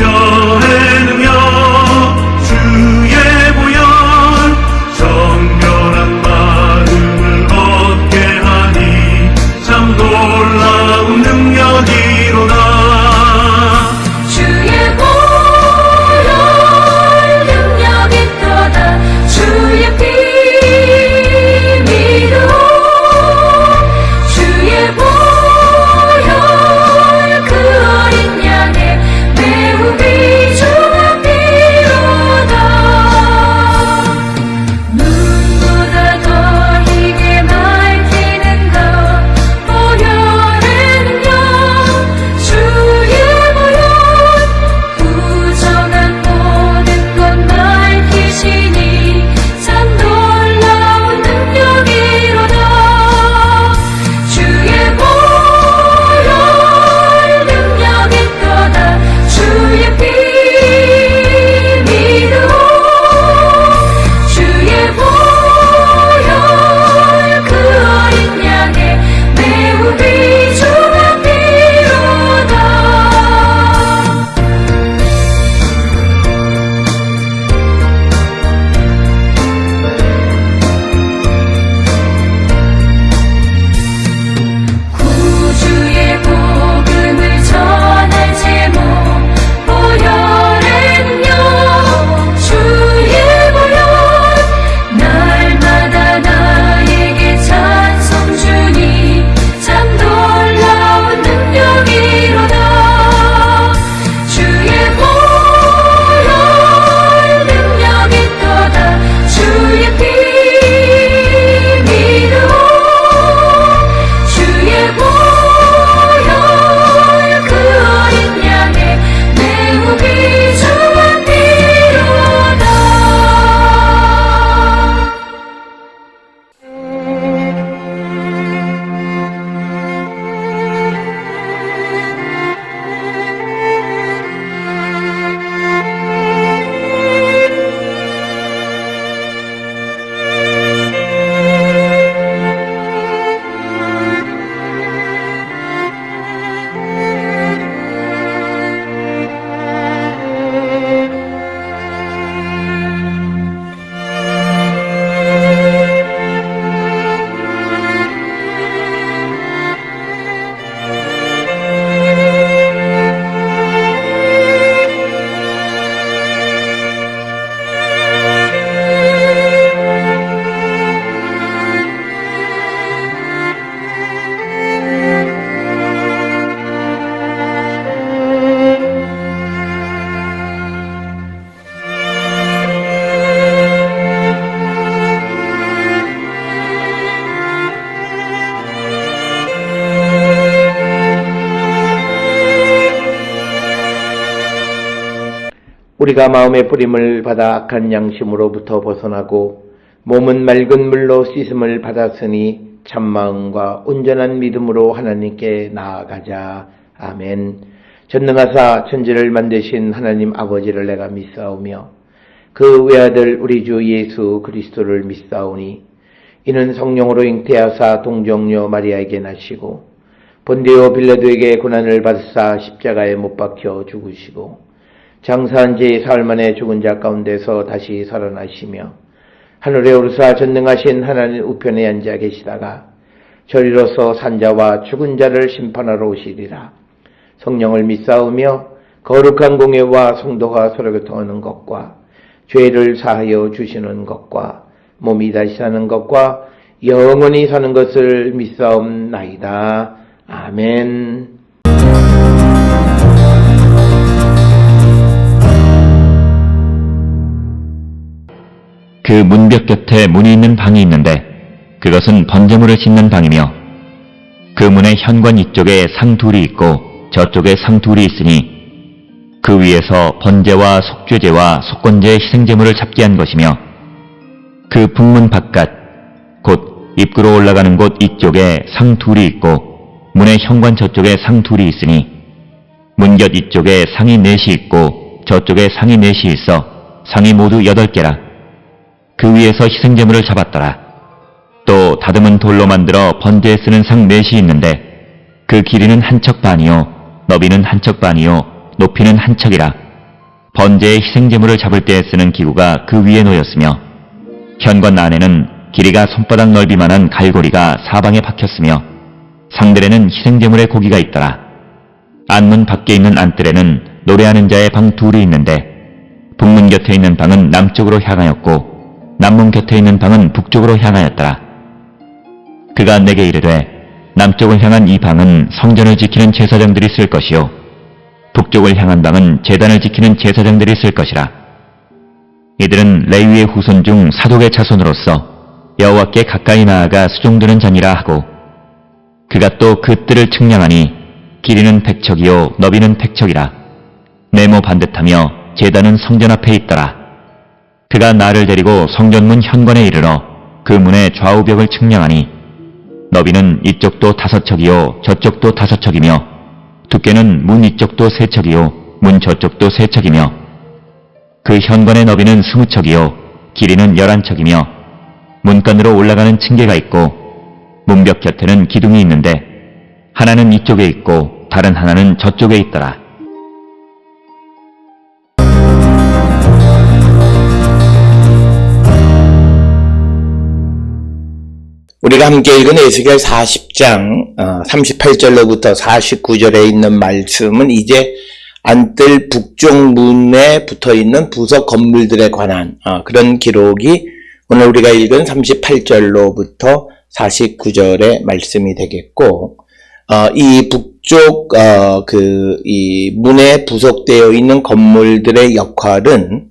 분별의 능력 주의 보혈 정결한 마음을 얻게 하니 참 놀라운 능력이로다. 주의 보혈 능력이 있도다. 주의 피 믿음 주의 보혈 그 어린 양의 매우 귀중한 피로다. 눈보다 더 희게 밝히는 것 보혈의 능력 주의 보혈 부정한 모든 것 밝히시니 참 놀라운 능력이로다. 주의 보혈 능력이 있도다. 주의 피 믿음 주의 보혈 그 어린 양의 매우 귀중한 피로다. 구주의 복음을 전할 제목 보혈의 능력 주의 보혈 날마다 나에게 찬송 주니 참 놀라운 능력이로다. 주의 보혈 능력이 있도다. 주의 피 믿음 주의 보혈 그 어린 양의 매우 귀중한 피로다. 우리가 마음의 뿌림을 받아 악한 양심으로부터 벗어나고 몸은 맑은 물로 씻음을 받았으니 참마음과 온전한 믿음으로 하나님께 나아가자. 아멘. 전능하사 천지를 만드신 하나님 아버지를 내가 믿사오며 그 외아들 우리 주 예수 그리스도를 믿사오니 이는 성령으로 잉태하사 동정녀 마리아에게 나시고 본디오 빌라도에게 고난을 받으사 십자가에 못 박혀 죽으시고 장사한 지 사흘 만에 죽은 자 가운데서 다시 살아나시며 하늘에 오르사 전능하신 하나님 우편에 앉아 계시다가 저리로서 산자와 죽은 자를 심판하러 오시리라. 성령을 믿사오며 거룩한 공예와 성도가 서로 교통하는 것과 죄를 사하여 주시는 것과 몸이 다시 사는 것과 영원히 사는 것을 믿사옵나이다. 아멘. 그 문벽 곁에 문이 있는 방이 있는데 그것은 번제물을 짓는 방이며 그 문의 현관 이쪽에 상 둘이 있고 저쪽에 상 둘이 있으니 그 위에서 번제와 속죄제와 속건제의 희생제물을 잡게 한 것이며 그 북문 바깥 곧 입구로 올라가는 곳 이쪽에 상 둘이 있고 문의 현관 저쪽에 상 둘이 있으니 문곁 이쪽에 상이 넷이 있고 저쪽에 상이 넷이 있어 상이 모두 8개라. 그 위에서 희생제물을 잡았더라. 또 다듬은 돌로 만들어 번제에 쓰는 상 넷이 있는데 그 길이는 한 척 반이요 너비는 한 척 반이요 높이는 한 척이라. 번제의 희생제물을 잡을 때 쓰는 기구가 그 위에 놓였으며 현관 안에는 길이가 손바닥 넓이만한 갈고리가 사방에 박혔으며 상들에는 희생제물의 고기가 있더라. 안문 밖에 있는 안뜰에는 노래하는 자의 방 둘이 있는데 북문 곁에 있는 방은 남쪽으로 향하였고 남문 곁에 있는 방은 북쪽으로 향하였더라. 그가 내게 이르되 남쪽을 향한 이 방은 성전을 지키는 제사장들이 쓸 것이요 북쪽을 향한 방은 제단을 지키는 제사장들이 쓸 것이라. 이들은 레위의 후손 중 사독의 자손으로서 여호와께 가까이 나아가 수종드는 자니라 하고 그가 또 그 뜰을 측량하니 길이는 100척이요 너비는 100척이라. 네모 반듯하며 제단은 성전 앞에 있더라. 그가 나를 데리고 성전문 현관에 이르러 그 문의 좌우 벽을 측량하니 너비는 이쪽도 5척이요 저쪽도 5척이며 두께는 문 이쪽도 3척이요 문 저쪽도 3척이며 그 현관의 너비는 20척이요 길이는 11척이며 문간으로 올라가는 층계가 있고 문벽 곁에는 기둥이 있는데 하나는 이쪽에 있고 다른 하나는 저쪽에 있더라. 우리가 함께 읽은 에스겔 40장 38절로부터 49절에 있는 말씀은 이제 안뜰 북쪽 문에 붙어있는 부석 건물들에 관한 그런 기록이 오늘 우리가 읽은 38절로부터 49절의 말씀이 되겠고, 이 북쪽 이 문에 부속되어 있는 건물들의 역할은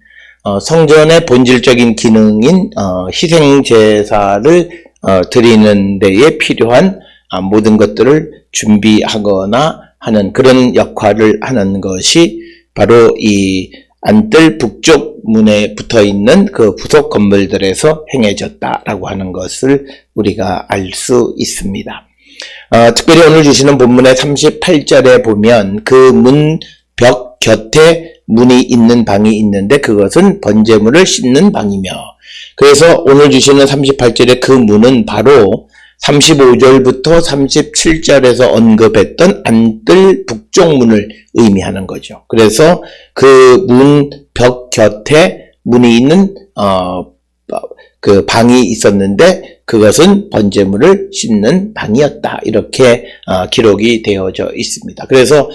성전의 본질적인 기능인 희생제사를 드리는 데에 필요한 모든 것들을 준비하거나 하는 그런 역할을 하는 것이 바로 이 안뜰 북쪽 문에 붙어있는 그 부속 건물들에서 행해졌다라고 하는 것을 우리가 알 수 있습니다. 특별히 오늘 주시는 본문의 38절에 보면 그 문 벽 곁에 문이 있는 방이 있는데 그것은 번제물을 씻는 방이며, 그래서 오늘 주시는 38절의 그 문은 바로 35절부터 37절에서 언급했던 안뜰 북쪽 문을 의미하는 거죠. 그래서 그 문 벽 곁에 문이 있는 그 방이 있었는데 그것은 번제물을 씻는 방이었다. 이렇게 기록이 되어져 있습니다. 그래서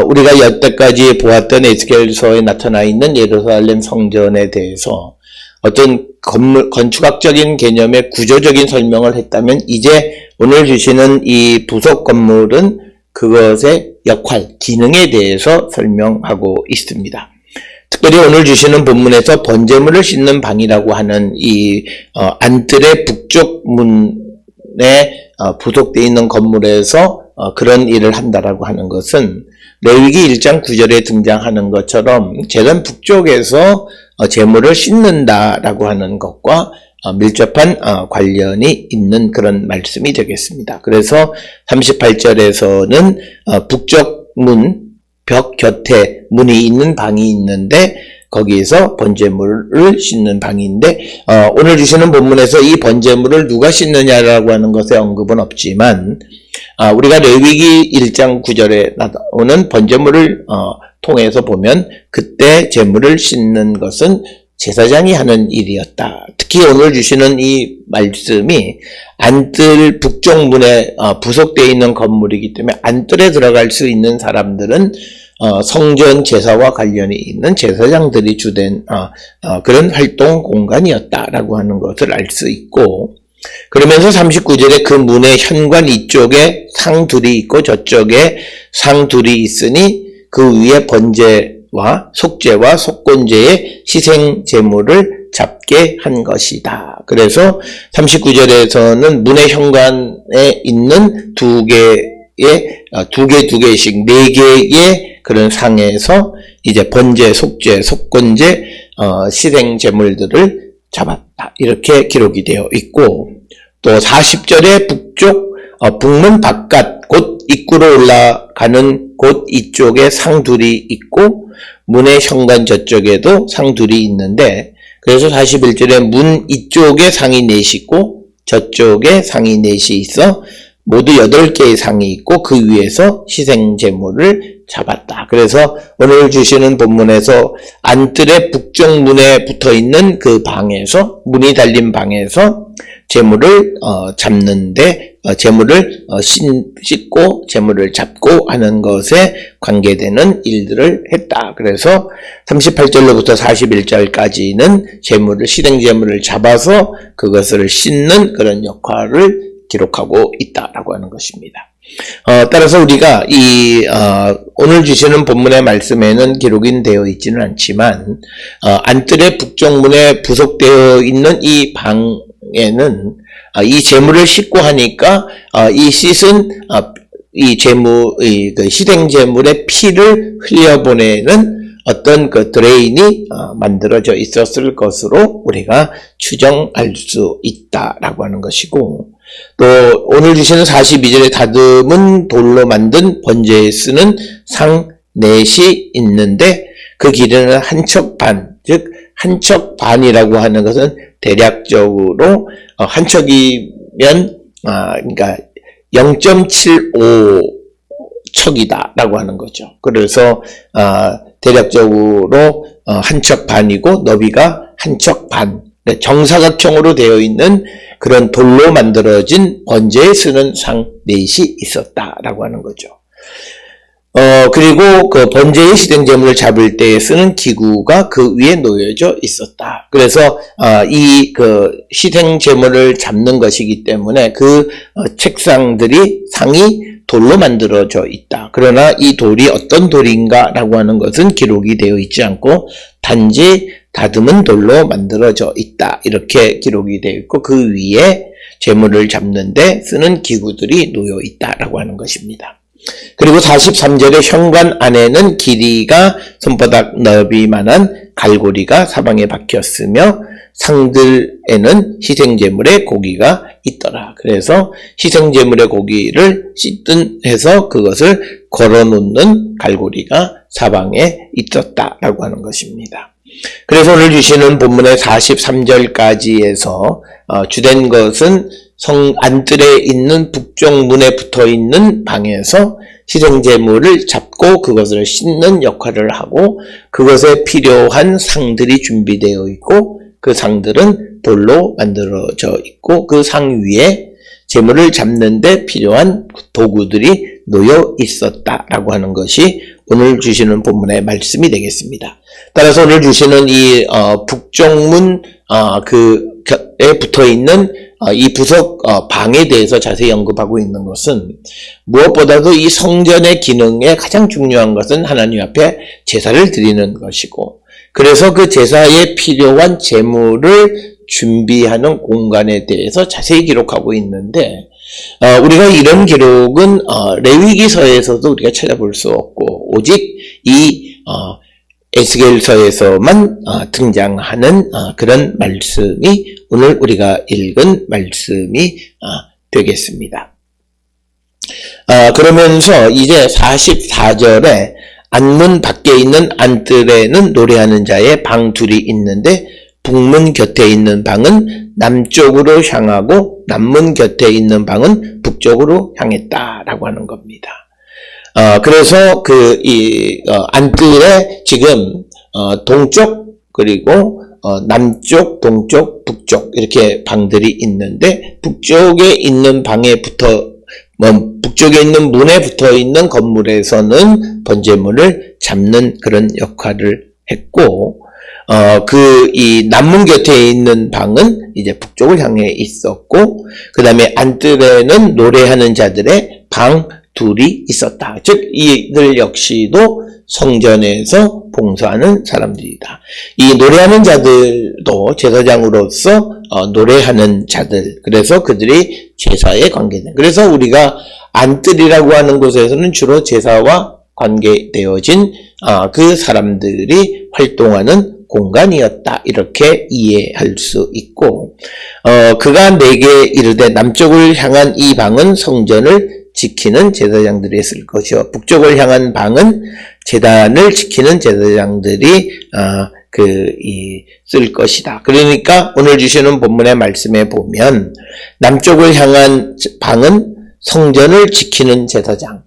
우리가 여태까지 보았던 에스겔서에 나타나 있는 예루살렘 성전에 대해서 어떤 건축학적인 개념의 구조적인 설명을 했다면 이제 오늘 주시는 이 부속 건물은 그것의 역할, 기능에 대해서 설명하고 있습니다. 특별히 오늘 주시는 본문에서 번제물을 씻는 방이라고 하는 이 안뜰의 북쪽 문에 부속되어 있는 건물에서 그런 일을 한다라고 하는 것은 레위기 1장 9절에 등장하는 것처럼 제단 북쪽에서 제물을 씻는다라고 하는 것과 밀접한 관련이 있는 그런 말씀이 되겠습니다. 그래서 38절에서는 북쪽 문 벽 곁에 문이 있는 방이 있는데 거기에서 번제물을 씻는 방인데 오늘 주시는 본문에서 이 번제물을 누가 씻느냐라고 하는 것에 언급은 없지만 우리가 레위기 1장 9절에 나오는 번제물을 통해서 보면 그때 제물을 씻는 것은 제사장이 하는 일이었다. 특히 오늘 주시는 이 말씀이 안뜰 북쪽 문에 부속되어 있는 건물이기 때문에 안뜰에 들어갈 수 있는 사람들은 성전 제사와 관련이 있는 제사장들이 주된 그런 활동 공간이었다라고 하는 것을 알 수 있고, 그러면서 39절에 그 문의 현관 이쪽에 상 둘이 있고 저쪽에 상 둘이 있으니 그 위에 번제와 속죄와 속건제의 희생 제물을 잡게 한 것이다. 그래서 39절에서는 문의 현관에 있는 두 개씩 4개의 그런 상에서 이제 번제, 속죄, 속건제, 희생 제물들을 잡았다. 이렇게 기록이 되어 있고, 또 40절에 북문 바깥 곧 입구로 올라가는 곳 이쪽에 상 둘이 있고 문의 현관 저쪽에도 상 둘이 있는데, 그래서 41절에 문 이쪽에 상이 넷이 있고 저쪽에 상이 넷이 있어 모두 8개의 상이 있고 그 위에서 희생제물을 잡았다. 그래서 오늘 주시는 본문에서 안뜰의 북쪽 문에 붙어있는 그 방에서, 문이 달린 방에서 제물을 잡는데, 제물을 씻고 제물을 잡고 하는 것에 관계되는 일들을 했다. 그래서 38절로부터 41절까지는 제물을, 희생제물을 잡아서 그것을 씻는 그런 역할을 기록하고 있다라고 하는 것입니다. 따라서 우리가 오늘 주시는 본문의 말씀에는 기록이 되어 있지는 않지만, 안뜰의 북쪽 문에 부속되어 있는 이 방에는 이 제물을 씻고 하니까 이 씻은 이 그 희생 제물의 피를 흘려보내는 어떤 그 드레인이 만들어져 있었을 것으로 우리가 추정할 수 있다라고 하는 것이고, 또 오늘 주시는 42절에 다듬은 돌로 만든 번제에 쓰는 상 넷이 있는데 그 길이는 한 척 반, 즉 한 척 반이라고 하는 것은 대략적으로 한 척이면 그러니까 0.75 척이다라고 하는 거죠. 그래서 대략적으로 한 척 반이고 너비가 한 척 반, 정사각형으로 되어 있는 그런 돌로 만들어진 번제에 쓰는 상 넷이 있었다라고 하는 거죠. 그리고 그 번제의 희생제물을 잡을 때 쓰는 기구가 그 위에 놓여져 있었다. 그래서 이 그 희생제물을 잡는 것이기 때문에 그 책상들이, 상이 돌로 만들어져 있다. 그러나 이 돌이 어떤 돌인가라고 하는 것은 기록이 되어 있지 않고 단지 다듬은 돌로 만들어져 있다. 이렇게 기록이 되어 있고 그 위에 제물을 잡는데 쓰는 기구들이 놓여 있다라고 하는 것입니다. 그리고 43절의 현관 안에는 길이가 손바닥 너비만한 갈고리가 사방에 박혔으며 상들에는 희생제물의 고기가 있더라. 그래서 희생제물의 고기를 해서 그것을 걸어놓는 갈고리가 사방에 있었다라고 하는 것입니다. 그래서 오늘 주시는 본문의 43절까지에서 주된 것은 성 안뜰에 있는 북쪽 문에 붙어 있는 방에서 희생제물을 잡고 그것을 씻는 역할을 하고 그것에 필요한 상들이 준비되어 있고 그 상들은 돌로 만들어져 있고 그 상 위에 제물을 잡는데 필요한 도구들이 놓여 있었다라고 하는 것이 오늘 주시는 본문의 말씀이 되겠습니다. 따라서 오늘 주시는 이 북쪽문 그에 붙어 있는 이 부석 방에 대해서 자세히 언급하고 있는 것은 무엇보다도 이 성전의 기능에 가장 중요한 것은 하나님 앞에 제사를 드리는 것이고, 그래서 그 제사에 필요한 제물을 준비하는 공간에 대해서 자세히 기록하고 있는데, 우리가 이런 기록은 레위기서에서도 우리가 찾아볼 수 없고 오직 이 에스겔서에서만 등장하는 그런 말씀이 오늘 우리가 읽은 말씀이 되겠습니다. 그러면서 이제 44절에 안문 밖에 있는 안뜰에는 노래하는 자의 방 둘이 있는데 북문 곁에 있는 방은 남쪽으로 향하고 남문 곁에 있는 방은 북쪽으로 향했다라고 하는 겁니다. 그래서 안뜰에 지금 동쪽 그리고 남쪽, 동쪽, 북쪽 이렇게 방들이 있는데 북쪽에 있는 방에 북쪽에 있는 문에 붙어 있는 건물에서는 번제물을 잡는 그런 역할을 했고, 이 남문 곁에 있는 방은 이제 북쪽을 향해 있었고, 그 다음에 안뜰에는 노래하는 자들의 방 둘이 있었다. 즉, 이들 역시도 성전에서 봉사하는 사람들이다. 이 노래하는 자들도 제사장으로서 노래하는 자들, 그래서 그들이 제사에 관계된. 그래서 우리가 안뜰이라고 하는 곳에서는 주로 제사와 관계되어진 그 사람들이 활동하는 공간이었다. 이렇게 이해할 수 있고, 그가 내게 이르되 남쪽을 향한 이 방은 성전을 지키는 제사장들이 있을 것이요 북쪽을 향한 방은 제단을 지키는 제사장들이 쓸 것이다. 그러니까 오늘 주시는 본문의 말씀에 보면 남쪽을 향한 방은 성전을 지키는 제사장,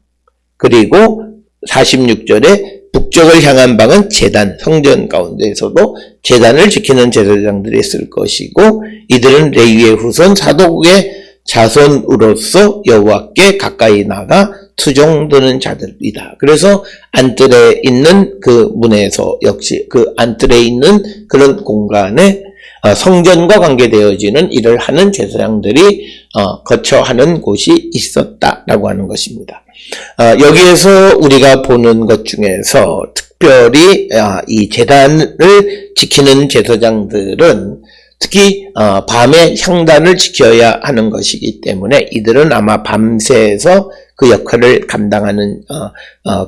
그리고 46절에 북쪽을 향한 방은 제단, 성전 가운데에서도 제단을 지키는 제사장들이 있을 것이고 이들은 레위의 후손 사독의 자손으로서 여호와께 가까이 나가 투종드는 자들이다. 그래서 안뜰에 있는 그 문에서 역시 그 안뜰에 있는 그런 공간에 성전과 관계되어지는 일을 하는 제사장들이 거처하는 곳이 있었다라고 하는 것입니다. 여기에서 우리가 보는 것 중에서 특별히 이 제단을 지키는 제사장들은 특히 밤에 향단을 지켜야 하는 것이기 때문에 이들은 아마 밤새서 그 역할을 감당하는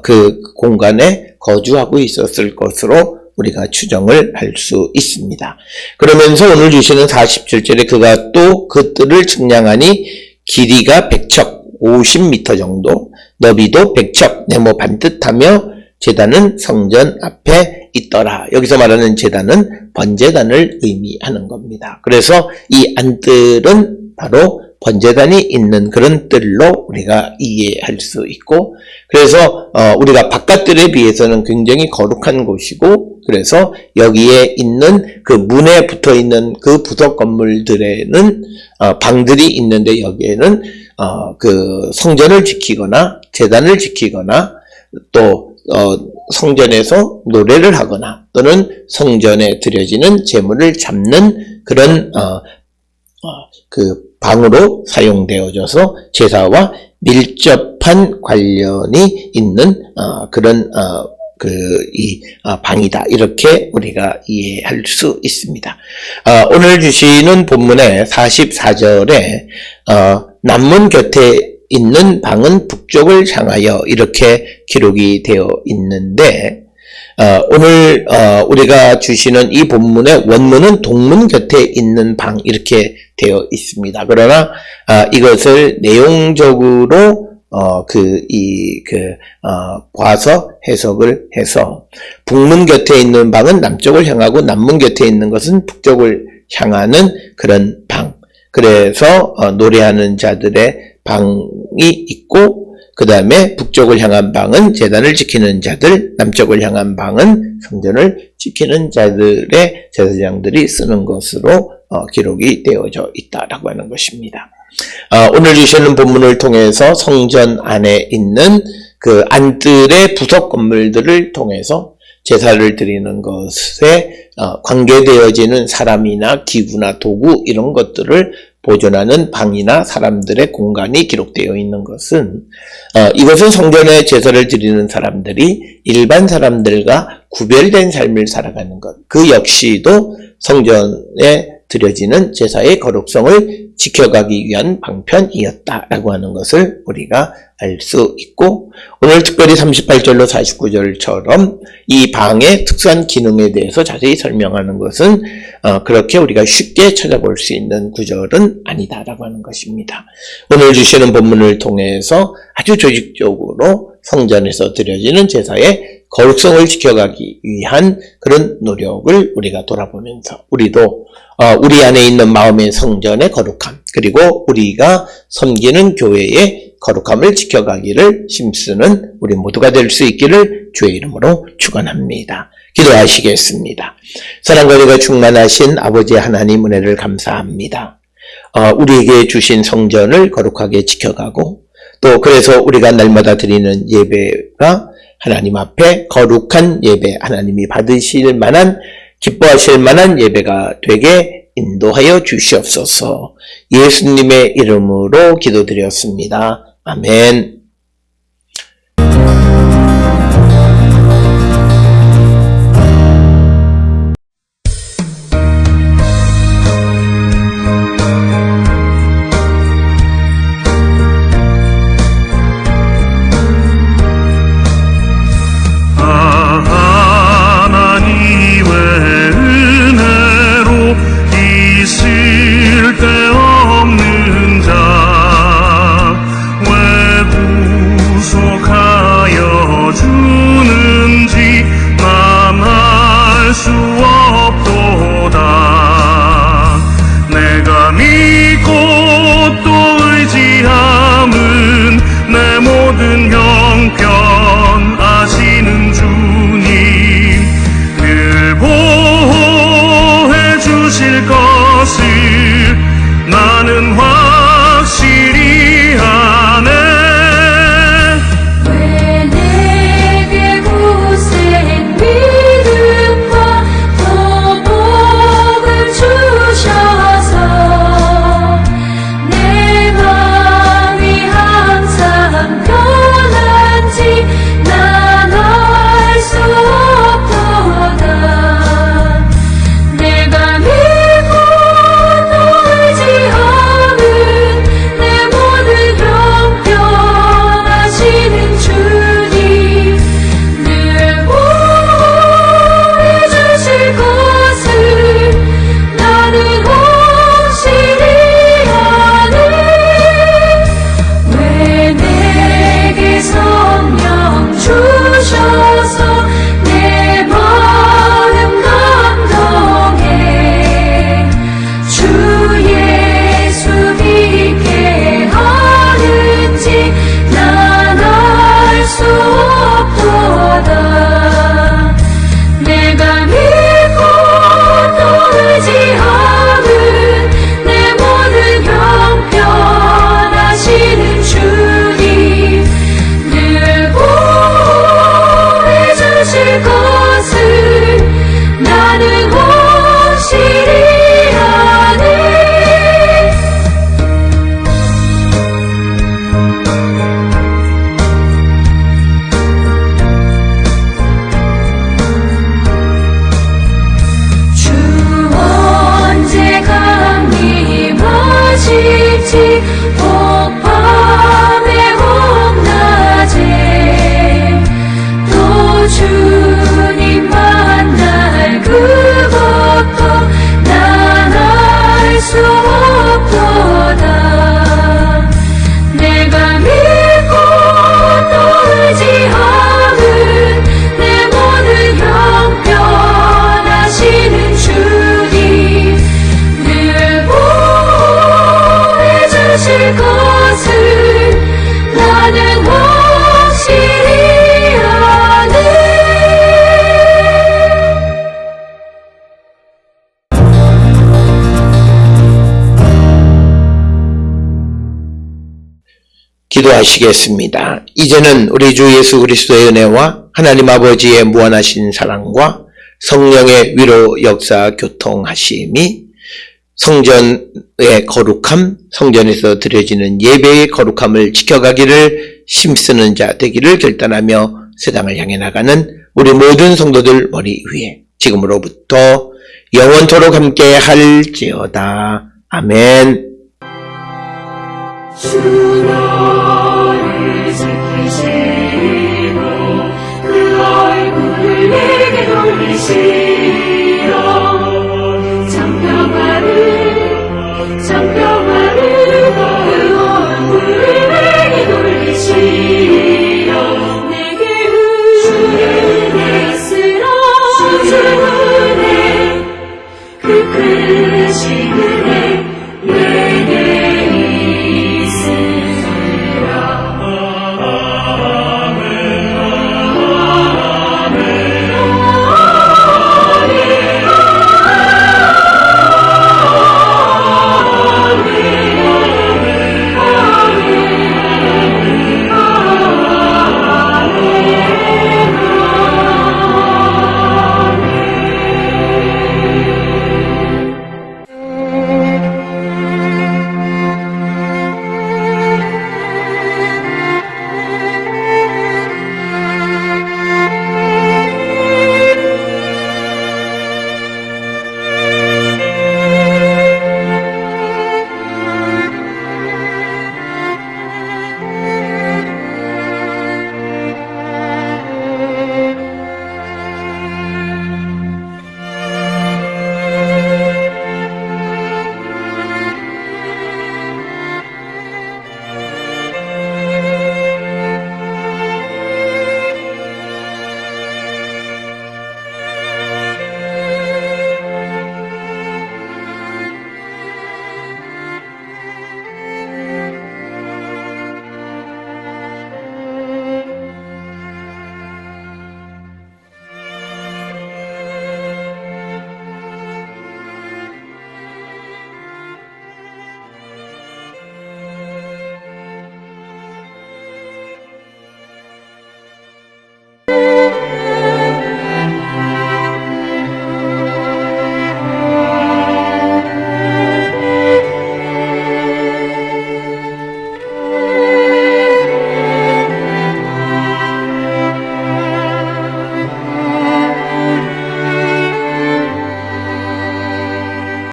그 공간에 거주하고 있었을 것으로 우리가 추정을 할 수 있습니다. 그러면서 오늘 주시는 47절에 그가 또 그 뜰을 측량하니 길이가 100척 50m 정도, 너비도 100척 네모 반듯하며 제단은 성전 앞에 있더라. 여기서 말하는 제단은 번제단을 의미하는 겁니다. 그래서 이 안뜰은 바로 번제단이 있는 그런 뜰로 우리가 이해할 수 있고, 그래서 우리가 바깥뜰에 비해서는 굉장히 거룩한 곳이고, 그래서 여기에 있는 그 문에 붙어 있는 그 부속 건물들에는 방들이 있는데 여기에는 그 성전을 지키거나 제단을 지키거나 또 성전에서 노래를 하거나 또는 성전에 드려지는 제물을 잡는 그런 그 방으로 사용되어져서 제사와 밀접한 관련이 있는 그런 이 방이다. 이렇게 우리가 이해할 수 있습니다. 오늘 주시는 본문의 44절에 남문 곁에 있는 방은 북쪽을 향하여 이렇게 기록이 되어 있는데 오늘 우리가 주시는 이 본문의 원문은 동문 곁에 있는 방 이렇게 되어 있습니다. 그러나 이것을 내용적으로 봐서 해석을 해서 북문 곁에 있는 방은 남쪽을 향하고 남문 곁에 있는 것은 북쪽을 향하는 그런 방. 그래서 노래하는 자들의 방이 있고 그 다음에 북쪽을 향한 방은 제단을 지키는 자들, 남쪽을 향한 방은 성전을 지키는 자들의 제사장들이 쓰는 것으로 기록이 되어져 있다라고 하는 것입니다. 오늘 주시는 본문을 통해서 성전 안에 있는 그 안뜰의 부속 건물들을 통해서 제사를 드리는 것에 관계되어지는 사람이나 기구나 도구 이런 것들을 보존하는 방이나 사람들의 공간이 기록되어 있는 것은 이것은 성전에 제사를 드리는 사람들이 일반 사람들과 구별된 삶을 살아가는 것, 그 역시도 성전에 드려지는 제사의 거룩성을 지켜가기 위한 방편이었다라고 하는 것을 우리가 알 수 있고, 오늘 특별히 38절로 49절처럼 이 방의 특수한 기능에 대해서 자세히 설명하는 것은 그렇게 우리가 쉽게 찾아볼 수 있는 구절은 아니다라고 하는 것입니다. 오늘 주시는 본문을 통해서 아주 조직적으로 성전에서 드려지는 제사의 거룩성을 지켜가기 위한 그런 노력을 우리가 돌아보면서 우리도 우리 안에 있는 마음의 성전의 거룩함, 그리고 우리가 섬기는 교회의 거룩함을 지켜가기를 힘쓰는 우리 모두가 될 수 있기를 주의 이름으로 축원합니다. 기도하시겠습니다. 사랑과 은혜가 충만하신 아버지 하나님 은혜를 감사합니다. 우리에게 주신 성전을 거룩하게 지켜가고 또 그래서 우리가 날마다 드리는 예배가 하나님 앞에 거룩한 예배, 하나님이 받으실 만한, 기뻐하실 만한 예배가 되게 인도하여 주시옵소서. 예수님의 이름으로 기도드렸습니다. 아멘. 하나님의 은혜로 있을 데 없는 자 외국 나는 확실히 아네. 주 언제 강림하실지 혹밤에 혹낮에 또 주님 만날 그것도 난 알 수 없도다. 내가 믿고 또 의지하는 내 모든 형편하시는 주님 늘 보호해 주실 것을 나는 확실히 아네. 기도하시겠습니다. 이제는 우리 주 예수 그리스도의 은혜와 하나님 아버지의 무한하신 사랑과 성령의 위로 역사 교통하심이 성전의 거룩함, 성전에서 드려지는 예배의 거룩함을 지켜가기를 힘쓰는 자 되기를 결단하며 세상을 향해 나가는 우리 모든 성도들 머리 위에 지금으로부터 영원토록 함께 할지어다. 아멘. 주 너를 지키시고 그 얼굴을 내게 돌리시고